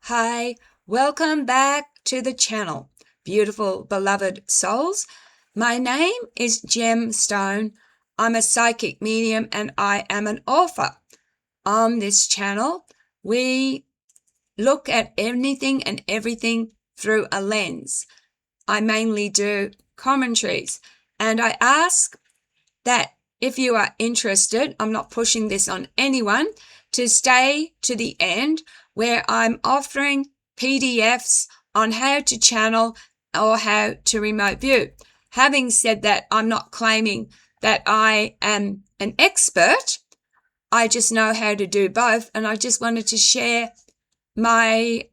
Hi, welcome back to the channel, beautiful beloved souls. My name is Gem Stone. I'm a psychic medium and I am an author. On this channel, we look at anything and everything through a lens. I mainly do commentaries, and I ask that if you are interested, I'm not pushing this on anyone, to stay to the end where I'm offering PDFs on how to channel or how to remote view. Having said that, I'm not claiming that I am an expert. I just know how to do both, and I just wanted to share my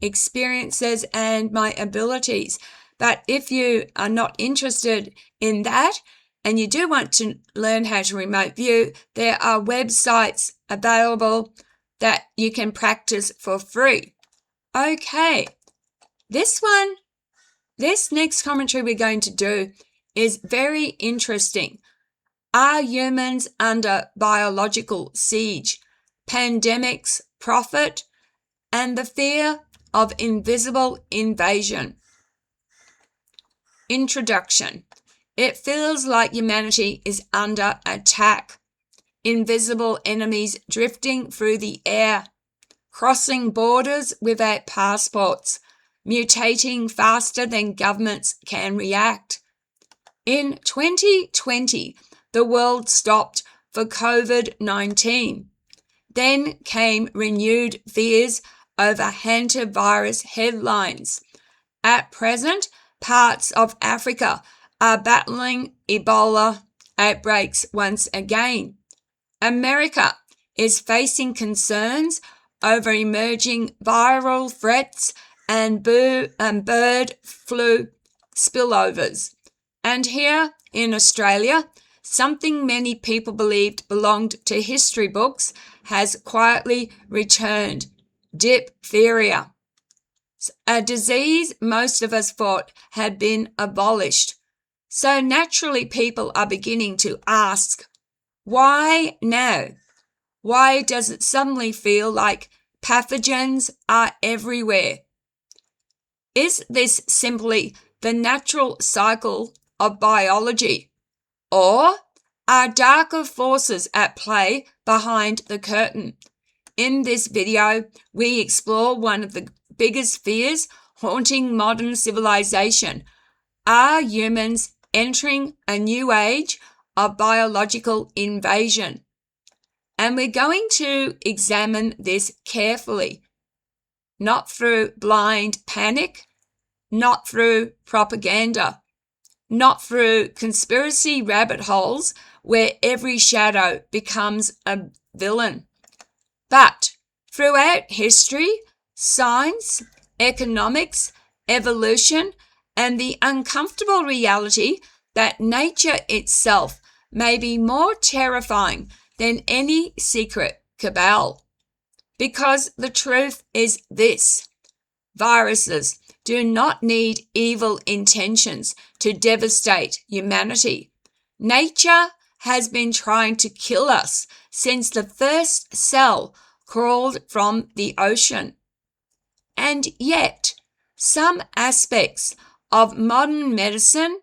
experiences and my abilities. But if you are not interested in that, and you do want to learn how to remote view, there are websites available that you can practice for free. Okay, this next commentary we're going to do is very interesting. Are humans under biological siege? Pandemics, profit, and the fear of invisible invasion. Introduction. It feels like humanity is under attack. Invisible enemies drifting through the air, crossing borders without passports, mutating faster than governments can react. In 2020, the world stopped for COVID-19. Then came renewed fears over Hantuvirus headlines. At present, parts of Africa are battling Ebola outbreaks once again. America is facing concerns over emerging viral threats and bird flu spillovers. And here in Australia, something many people believed belonged to history books has quietly returned: diphtheria. A disease most of us thought had been abolished. So naturally, people are beginning to ask, why now? Why does it suddenly feel like pathogens are everywhere? Is this simply the natural cycle of biology? Or are darker forces at play behind the curtain? In this video, we explore one of the biggest fears haunting modern civilization. Are humans entering a new age of biological invasion? And we're going to examine this carefully, not through blind panic, not through propaganda, not through conspiracy rabbit holes where every shadow becomes a villain, but throughout history, science, economics, evolution, and the uncomfortable reality that nature itself may be more terrifying than any secret cabal. Because the truth is this: viruses do not need evil intentions to devastate humanity. Nature has been trying to kill us since the first cell crawled from the ocean. And yet, some aspects of modern medicine,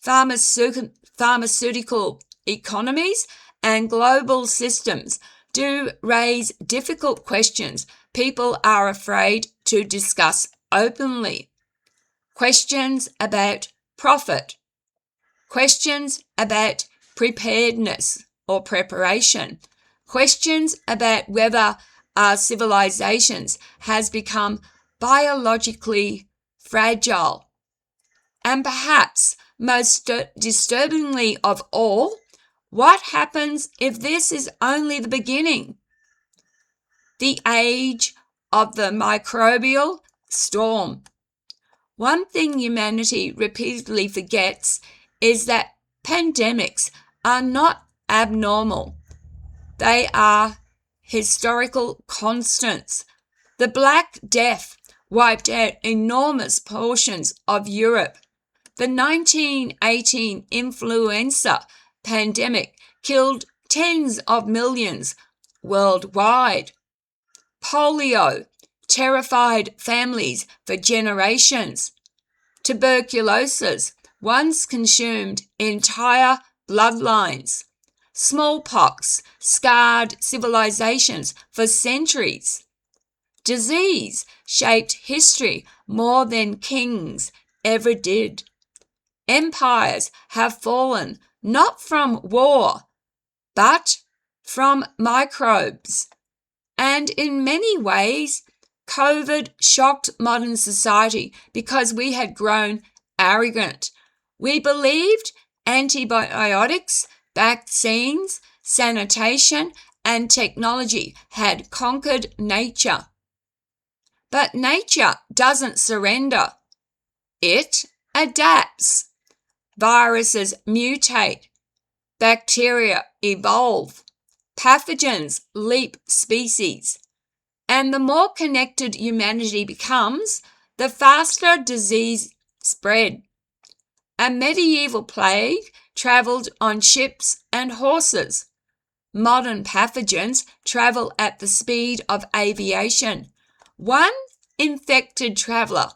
pharmaceutical economies, and global systems do raise difficult questions people are afraid to discuss openly. Questions about profit, questions about preparedness or preparation, questions about whether our civilizations has become biologically fragile, and perhaps most disturbingly of all, what happens if this is only the beginning? The age of the microbial storm. One thing humanity repeatedly forgets is that pandemics are not abnormal. They are historical constants. The Black Death wiped out enormous portions of Europe. The 1918 influenza pandemic killed tens of millions worldwide. Polio, terrified families for generations. Tuberculosis once consumed entire bloodlines. Smallpox scarred civilizations for centuries. Disease shaped history more than kings ever did. Empires have fallen not from war, but from microbes. And in many ways, COVID shocked modern society because we had grown arrogant. We believed antibiotics, vaccines, sanitation, and technology had conquered nature. But nature doesn't surrender. It adapts. Viruses mutate. Bacteria evolve. Pathogens leap species. And the more connected humanity becomes, the faster disease spread. A medieval plague travelled on ships and horses. Modern pathogens travel at the speed of aviation. One infected traveller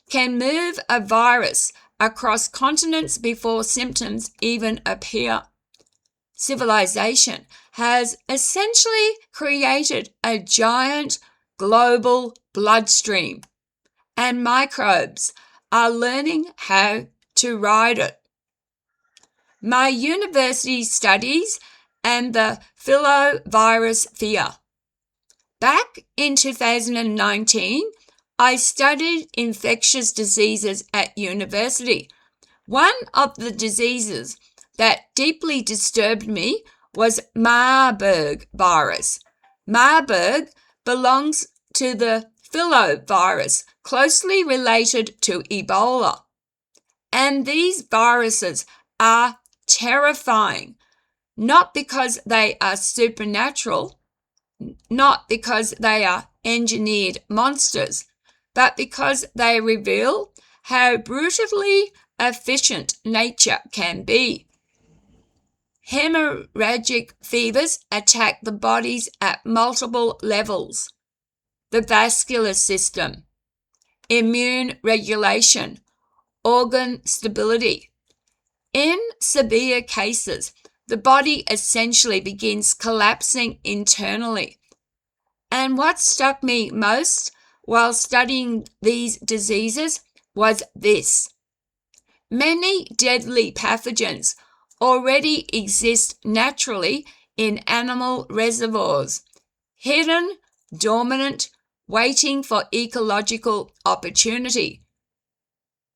can move a virus across continents before symptoms even appear. Civilization has essentially created a giant global bloodstream, and microbes are learning how to ride it. My university studies and the filovirus fear. Back in 2019, I studied infectious diseases at university. One of the diseases that deeply disturbed me was Marburg virus. Marburg belongs to the filovirus, closely related to Ebola. And these viruses are terrifying, not because they are supernatural, not because they are engineered monsters, but because they reveal how brutally efficient nature can be. Hemorrhagic fevers attack the bodies at multiple levels: the vascular system, immune regulation, organ stability. In severe cases, the body essentially begins collapsing internally. And what struck me most while studying these diseases was this: many deadly pathogens already exist naturally in animal reservoirs, hidden, dormant, waiting for ecological opportunity.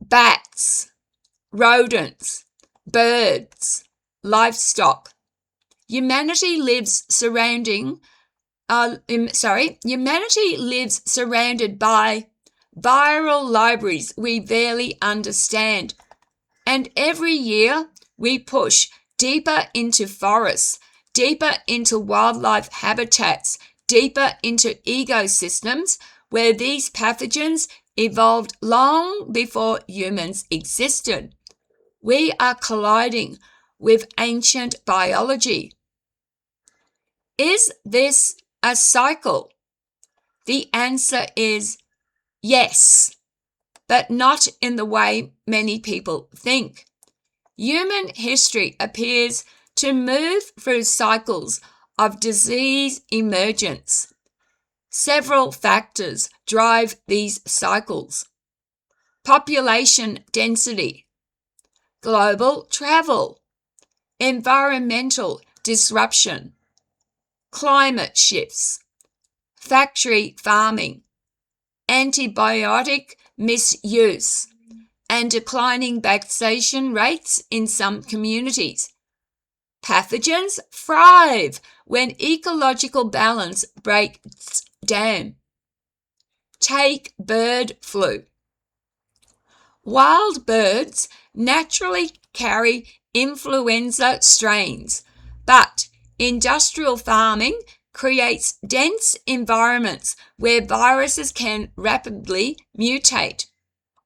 Bats, rodents, birds, livestock. Humanity lives surrounded by viral libraries we barely understand. And every year we push deeper into forests, deeper into wildlife habitats, deeper into ecosystems where these pathogens evolved long before humans existed. We are colliding with ancient biology. Is this a cycle? The answer is yes, but not in the way many people think. Human history appears to move through cycles of disease emergence. Several factors drive these cycles: population density, global travel, environmental disruption, climate shifts, factory farming, antibiotic misuse, and declining vaccination rates in some communities. Pathogens thrive when ecological balance breaks down. Take bird flu. Wild birds naturally carry influenza strains, but industrial farming creates dense environments where viruses can rapidly mutate.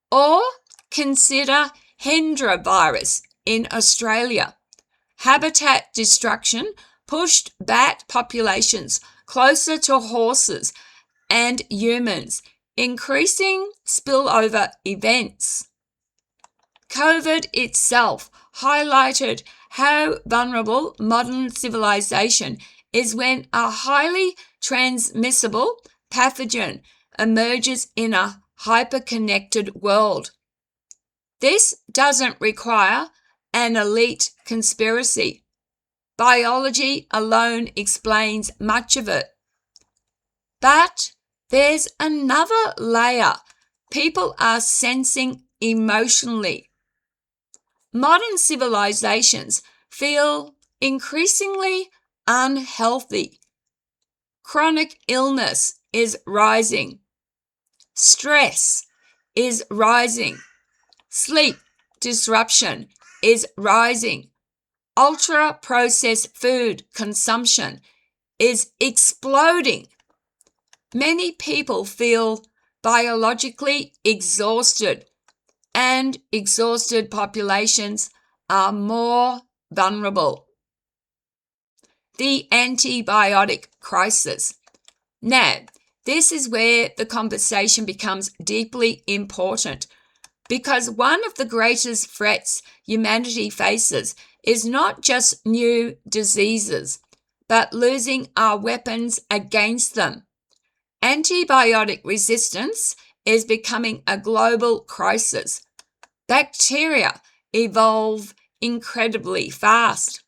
Or consider Hendra virus in Australia. Habitat destruction pushed bat populations closer to horses and humans, increasing spillover events. COVID itself highlighted how vulnerable modern civilization is when a highly transmissible pathogen emerges in a hyper-connected world. This doesn't require an elite conspiracy. Biology alone explains much of it. But there's another layer people are sensing emotionally. Modern civilizations feel increasingly unhealthy. Chronic illness is rising. Stress is rising. Sleep disruption is rising. Ultra-processed food consumption is exploding. Many people feel biologically exhausted, and exhausted populations are more vulnerable. The antibiotic crisis. Now, this is where the conversation becomes deeply important, because one of the greatest threats humanity faces is not just new diseases, but losing our weapons against them. Antibiotic resistance is becoming a global crisis. Bacteria evolve incredibly fast.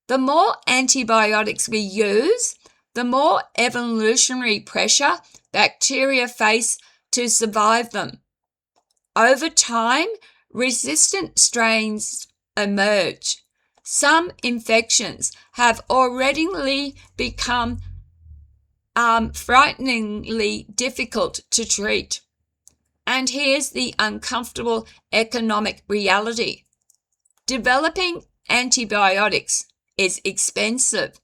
The more antibiotics we use, the more evolutionary pressure bacteria face to survive them. Over time, resistant strains emerge. Some infections have already become frighteningly difficult to treat. And here's the uncomfortable economic reality. Developing antibiotics is expensive,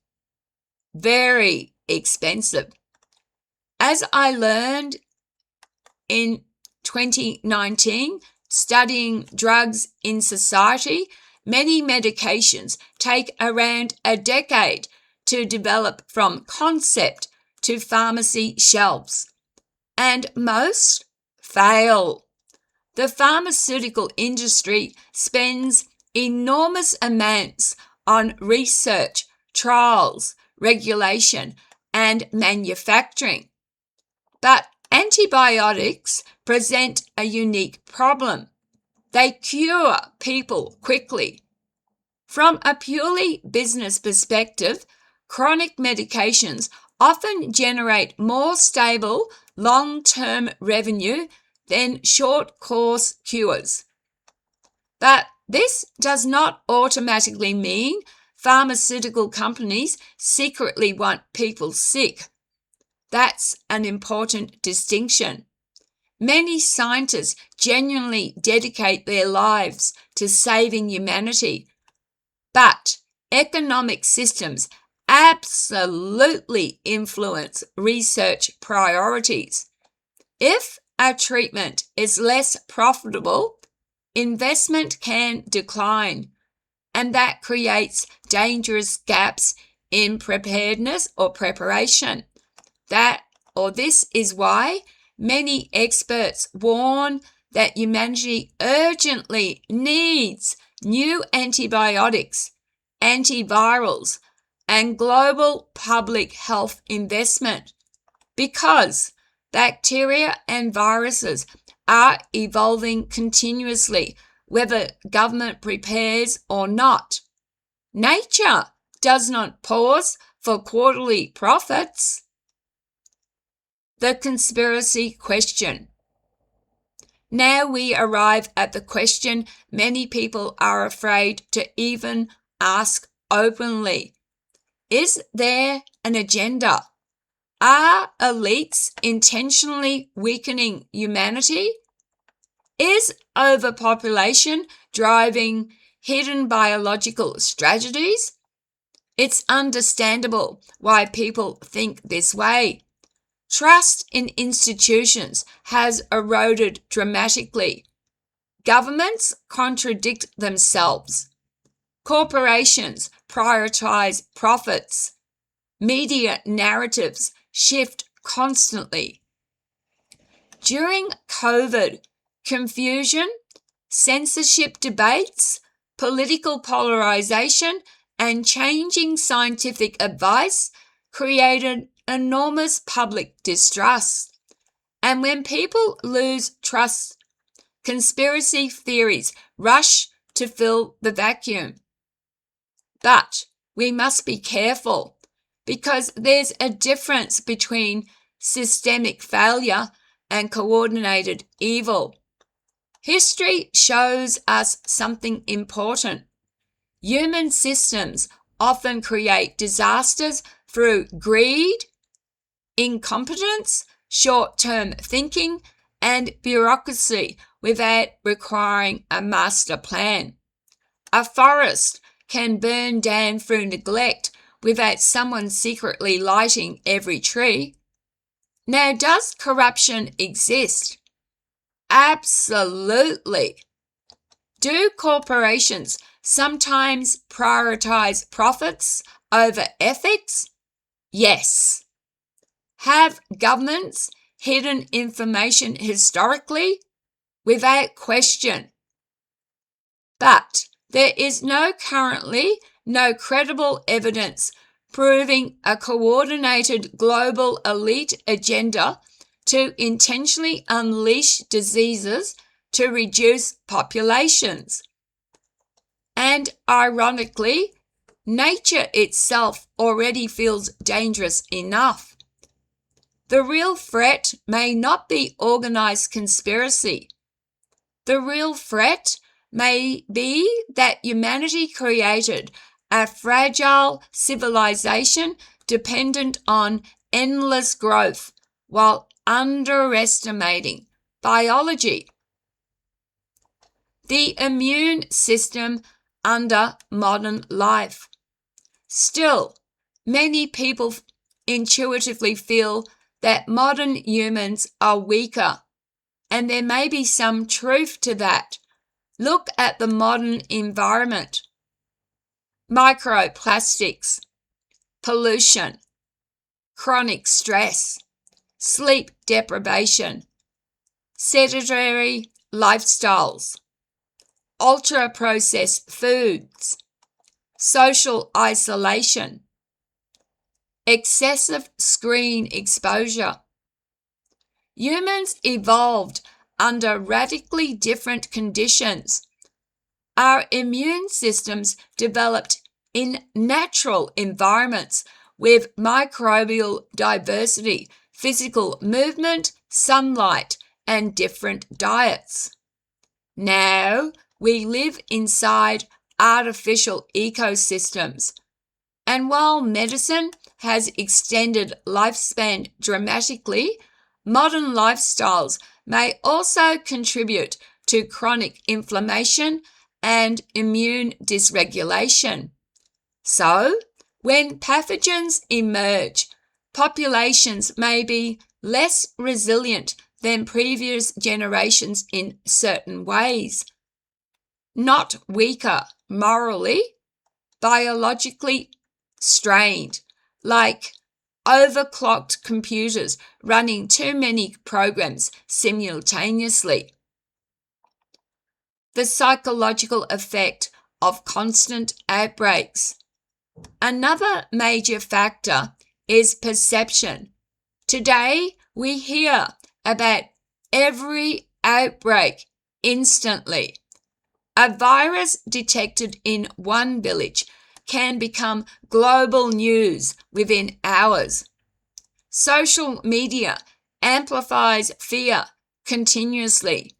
very expensive. As I learned in 2019, studying drugs in society, many medications take around a decade to develop from concept to pharmacy shelves, and most fail. The pharmaceutical industry spends enormous amounts on research, trials, regulation, and manufacturing. But antibiotics present a unique problem. They cure people quickly. From a purely business perspective, chronic medications often generate more stable, long-term revenue than short-course cures. But this does not automatically mean pharmaceutical companies secretly want people sick. That's an important distinction. Many scientists genuinely dedicate their lives to saving humanity, but economic systems absolutely influence research priorities. If a treatment is less profitable, investment can decline, and that creates dangerous gaps in preparedness or preparation. This is why many experts warn that humanity urgently needs new antibiotics, antivirals, and global public health investment, because bacteria and viruses are evolving continuously, whether government prepares or not. Nature does not pause for quarterly profits. The conspiracy question. Now we arrive at the question many people are afraid to even ask openly. Is there an agenda? Are elites intentionally weakening humanity? Is overpopulation driving hidden biological strategies? It's understandable why people think this way. Trust in institutions has eroded dramatically. Governments contradict themselves. Corporations prioritize profits. Media narratives shift constantly. During COVID, confusion, censorship debates, political polarization, and changing scientific advice created enormous public distrust. And when people lose trust, conspiracy theories rush to fill the vacuum. But we must be careful because there's a difference between systemic failure and coordinated evil. History shows us something important. Human systems often create disasters through greed, incompetence, short-term thinking, and bureaucracy without requiring a master plan. A forest can burn down through neglect without someone secretly lighting every tree. Now, does corruption exist? Absolutely. Do corporations sometimes prioritize profits over ethics? Yes. Have governments hidden information historically? Without question. But there is currently no credible evidence proving a coordinated global elite agenda to intentionally unleash diseases to reduce populations. And ironically, nature itself already feels dangerous enough. The real threat may not be organized conspiracy. The real threat may be that humanity created a fragile civilization dependent on endless growth while underestimating biology. The immune system under modern life. Still, many people intuitively feel that modern humans are weaker, and there may be some truth to that. Look at the modern environment. Microplastics, pollution, chronic stress, sleep deprivation, sedentary lifestyles, ultra-processed foods, social isolation, excessive screen exposure. Humans evolved under radically different conditions. Our immune systems developed in natural environments with microbial diversity, physical movement, sunlight, and different diets. Now we live inside artificial ecosystems. And while medicine has extended lifespan dramatically, modern lifestyles may also contribute to chronic inflammation and immune dysregulation. So, when pathogens emerge, populations may be less resilient than previous generations in certain ways. Not weaker morally, biologically strained, like overclocked computers running too many programs simultaneously. The psychological effect of constant outbreaks. Another major factor is perception. Today, we hear about every outbreak instantly. A virus detected in one village can become global news within hours. Social media amplifies fear continuously.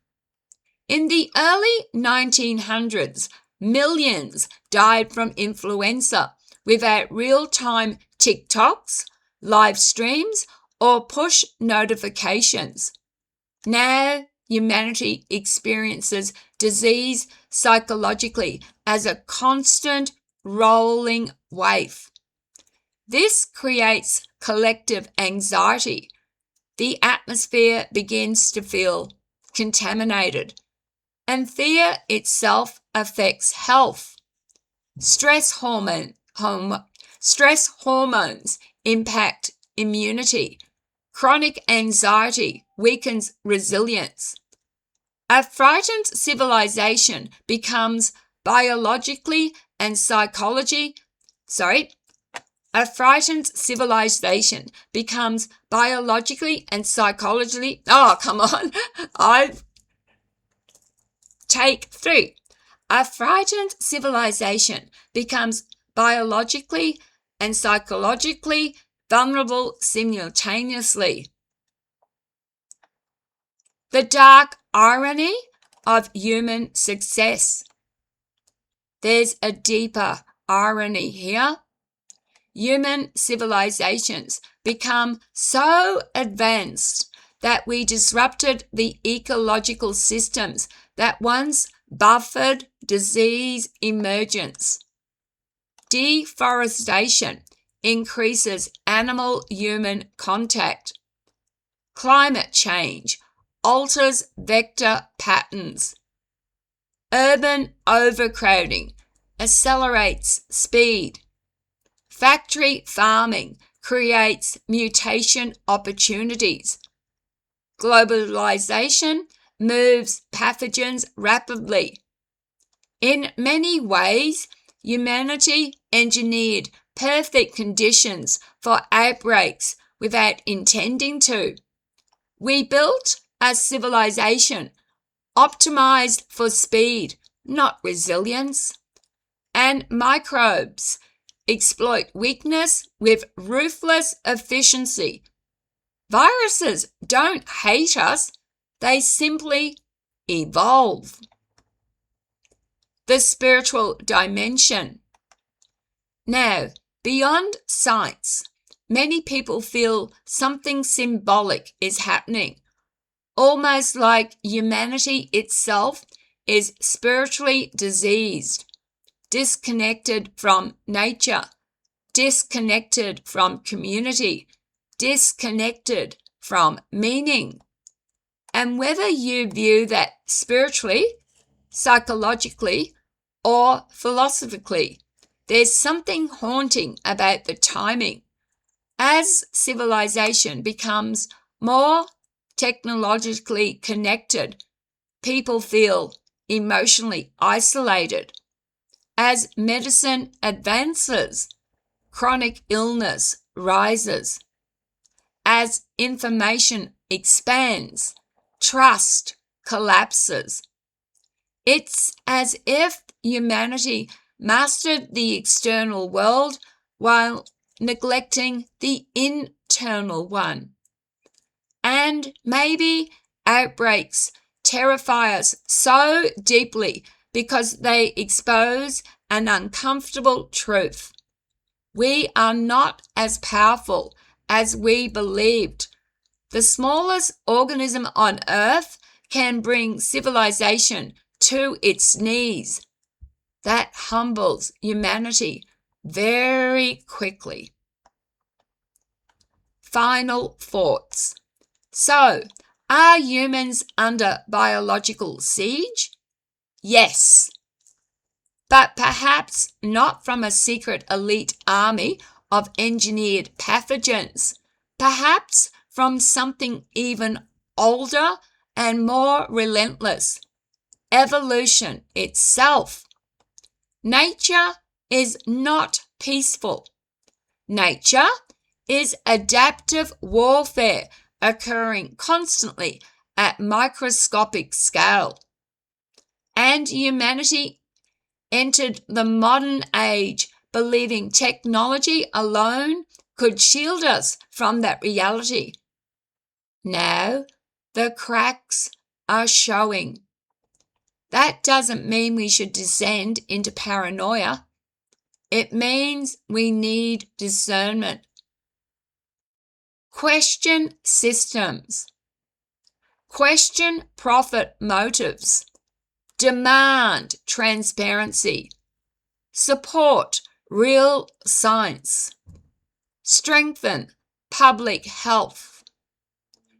In the early 1900s, millions died from influenza without real-time TikToks, live streams, or push notifications. Now, humanity experiences disease psychologically as a constant rolling wave. This creates collective anxiety. The atmosphere begins to feel contaminated, and fear itself affects health. Stress hormones impact immunity, Chronic anxiety weakens resilience. A frightened civilization becomes biologically and psychologically A frightened civilization becomes biologically and psychologically. Oh, come on. Take 3. A frightened civilization becomes biologically and psychologically vulnerable simultaneously. The dark irony of human success. There's a deeper irony here. Human civilizations become so advanced that we disrupted the ecological systems that once buffered disease emergence. Deforestation increases animal-human contact. Climate change alters vector patterns. Urban overcrowding accelerates speed. Factory farming creates mutation opportunities. Globalization moves pathogens rapidly. In many ways, humanity engineered perfect conditions for outbreaks without intending to. We built a civilization optimized for speed, not resilience. And microbes exploit weakness with ruthless efficiency. Viruses don't hate us, they simply evolve. The spiritual dimension. Now, beyond science, many people feel something symbolic is happening, almost like humanity itself is spiritually diseased, disconnected from nature, disconnected from community, disconnected from meaning. And whether you view that spiritually, psychologically, or philosophically, there's something haunting about the timing. As civilization becomes more technologically connected, people feel emotionally isolated. As medicine advances, chronic illness rises. As information expands, trust collapses. It's as if humanity mastered the external world while neglecting the internal one. And maybe outbreaks terrify us so deeply because they expose an uncomfortable truth. We are not as powerful as we believed. The smallest organism on Earth can bring civilization to its knees. That humbles humanity very quickly. Final thoughts. So, are humans under biological siege? Yes, but perhaps not from a secret elite army of engineered pathogens. Perhaps from something even older and more relentless, evolution itself. Nature is not peaceful. Nature is adaptive warfare occurring constantly at microscopic scale. And humanity entered the modern age believing technology alone could shield us from that reality. Now, the cracks are showing. That doesn't mean we should descend into paranoia. It means we need discernment. Question systems. Question profit motives. Demand transparency. Support real science. Strengthen public health.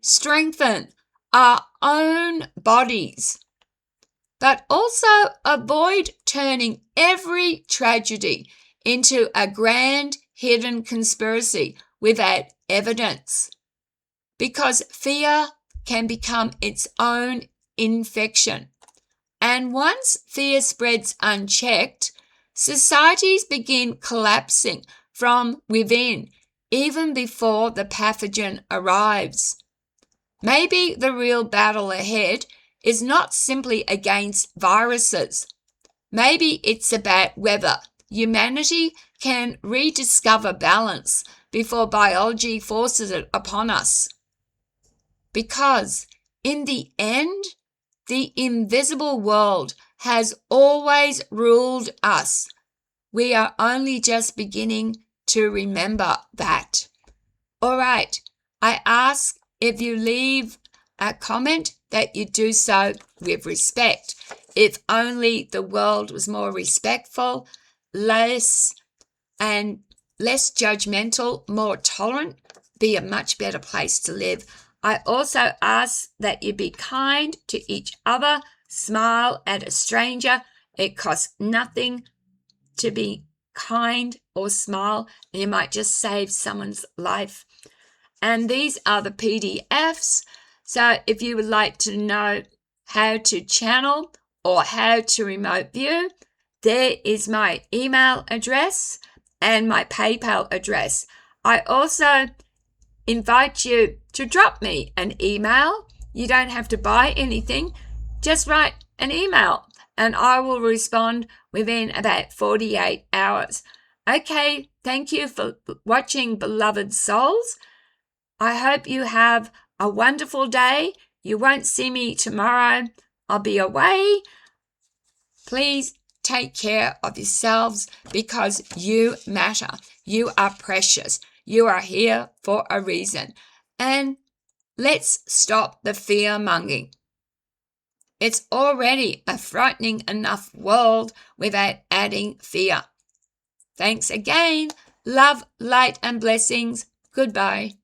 Strengthen our own bodies. But also avoid turning every tragedy into a grand hidden conspiracy without evidence. because fear can become its own infection. And once fear spreads unchecked, societies begin collapsing from within, even before the pathogen arrives. Maybe the real battle ahead is not simply against viruses. Maybe it's about whether humanity can rediscover balance before biology forces it upon us. Because in the end, the invisible world has always ruled us. We are only just beginning to remember that. All right, I ask if you leave a comment that you do so with respect. If only the world was more respectful, less judgmental, more tolerant, be a much better place to live. I also ask that you be kind to each other, smile at a stranger. It costs nothing to be kind or smile, and you might just save someone's life. And these are the PDFs. So if you would like to know how to channel or how to remote view, there is my email address and my PayPal address. I also invite you to drop me an email. You don't have to buy anything. Just write an email and I will respond within about 48 hours. Okay, thank you for watching, beloved souls. I hope you have a wonderful day. You won't see me tomorrow. I'll be away. Please take care of yourselves because you matter. You are precious. You are here for a reason. And let's stop the fear-mongering. It's already a frightening enough world without adding fear. Thanks again. Love, light, and blessings. Goodbye.